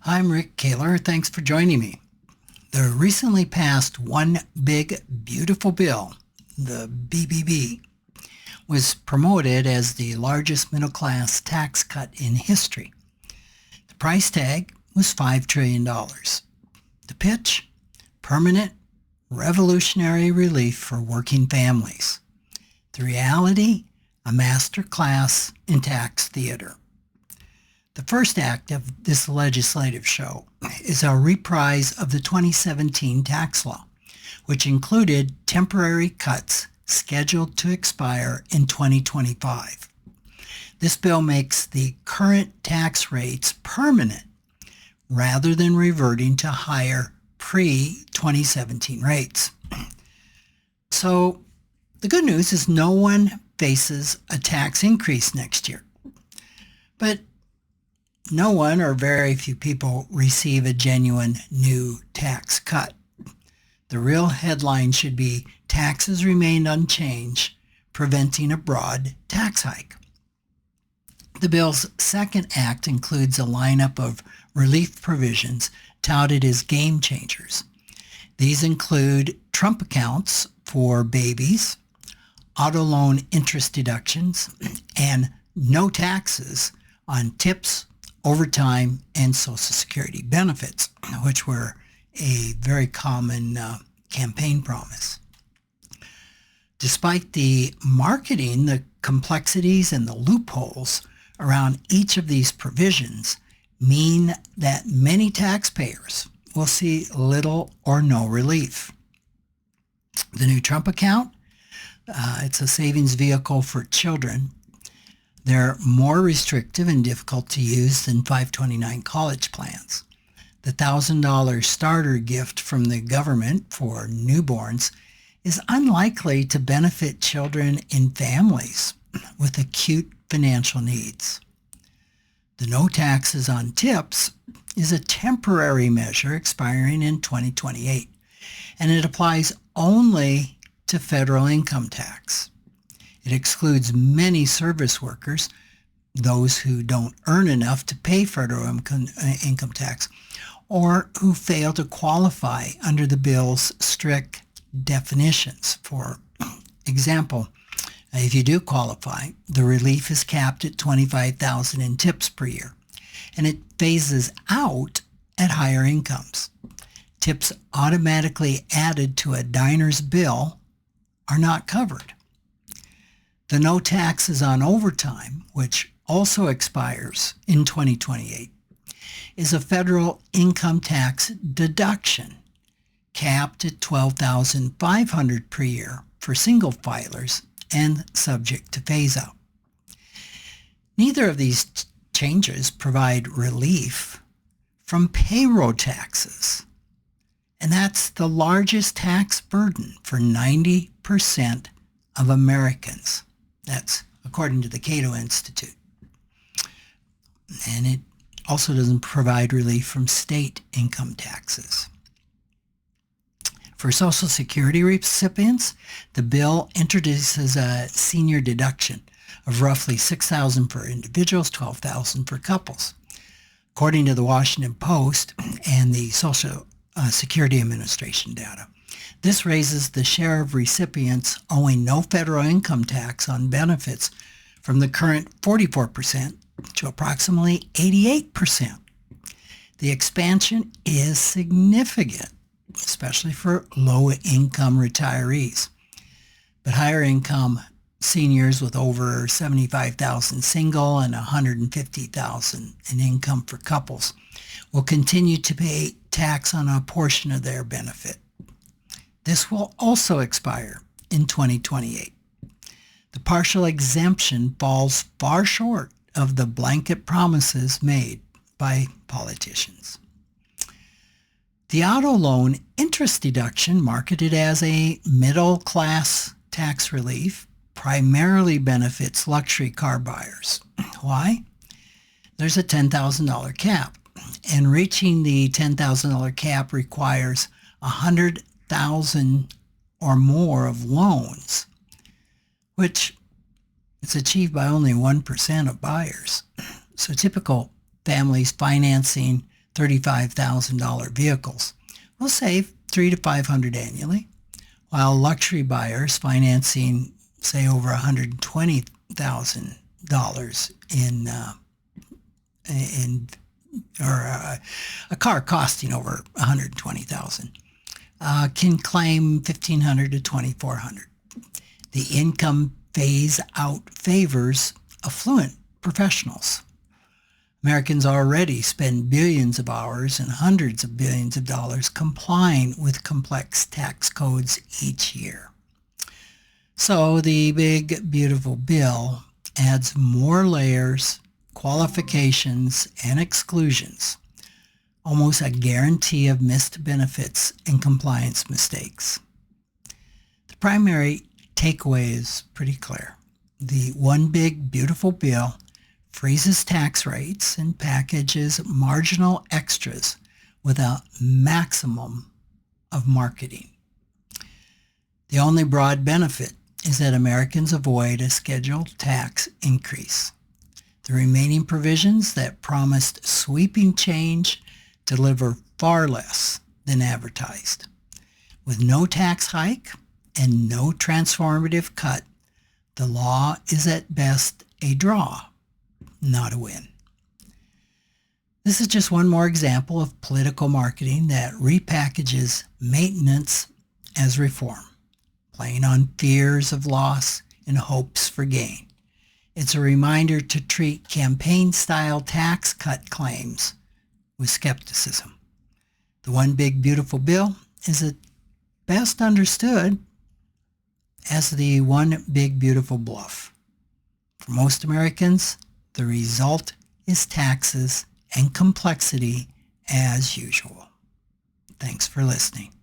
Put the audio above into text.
I'm Rick Kaler. Thanks for joining me. The recently passed One Big Beautiful Bill, the BBB, was promoted as the largest middle-class tax cut in history. The price tag was $5 trillion. The pitch? Permanent, revolutionary relief for working families. The reality? A master class in tax theater. The first act of this legislative show is a reprise of the 2017 tax law, which included temporary cuts scheduled to expire in 2025. This bill makes the current tax rates permanent rather than reverting to higher pre-2017 rates. So the good news is no one faces a tax increase next year. But no one or very few people receive a genuine new tax cut. The real headline should be taxes remained unchanged, preventing a broad tax hike. The bill's second act includes a lineup of relief provisions touted as game changers. These include Trump accounts for babies, auto loan interest deductions, and no taxes on tips, overtime, and Social Security benefits, which were a very common campaign promise. Despite the marketing, the complexities and the loopholes around each of these provisions mean that many taxpayers will see little or no relief. The new Trump account, it's a savings vehicle for children. They're more restrictive and difficult to use than 529 college plans. The $1,000 starter gift from the government for newborns is unlikely to benefit children in families with acute financial needs. The no taxes on tips is a temporary measure expiring in 2028, and it applies only to federal income tax. It excludes many service workers, those who don't earn enough to pay federal income tax, or who fail to qualify under the bill's strict definitions. For example, if you do qualify, the relief is capped at $25,000 in tips per year, and it phases out at higher incomes. Tips automatically added to a diner's bill are not covered. The no taxes on overtime, which also expires in 2028, is a federal income tax deduction capped at $12,500 per year for single filers and subject to phase out. Neither of these changes provide relief from payroll taxes, and that's the largest tax burden for 90% of Americans. That's according to the Cato Institute. And it also doesn't provide relief from state income taxes. For Social Security recipients, the bill introduces a senior deduction of roughly $6,000 for individuals, $12,000 for couples. According to the Washington Post and the Social Security Administration data, this raises the share of recipients owing no federal income tax on benefits from the current 44% to approximately 88%. The expansion is significant, especially for low-income retirees. But higher income seniors with over $75,000 single and $150,000 in income for couples will continue to pay tax on a portion of their benefit. This will also expire in 2028. The partial exemption falls far short of the blanket promises made by politicians. The auto loan interest deduction, marketed as a middle-class tax relief, primarily benefits luxury car buyers. Why? There's a $10,000 cap, and reaching the $10,000 cap requires $100,000 or more of loans, which is achieved by only 1% of buyers. So typical families financing $35,000 vehicles will save $300 to $500 annually, while luxury buyers financing, say, over $120,000 or a car costing over $120,000 can claim $1,500 to $2,400. The income phase out favors affluent professionals. Americans already spend billions of hours and hundreds of billions of dollars complying with complex tax codes each year. So the big, beautiful bill adds more layers, qualifications, and exclusions, almost a guarantee of missed benefits and compliance mistakes. The primary takeaway is pretty clear. The one big, beautiful bill freezes tax rates and packages marginal extras with a maximum of marketing. The only broad benefit is that Americans avoid a scheduled tax increase. The remaining provisions that promised sweeping change deliver far less than advertised. With no tax hike and no transformative cut, the law is at best a draw, not a win. This is just one more example of political marketing that repackages maintenance as reform, playing on fears of loss and hopes for gain. It's a reminder to treat campaign-style tax cut claims with skepticism. The one big beautiful bill is at best understood as the one big beautiful bluff. For most Americans, the result is taxes and complexity as usual. Thanks for listening.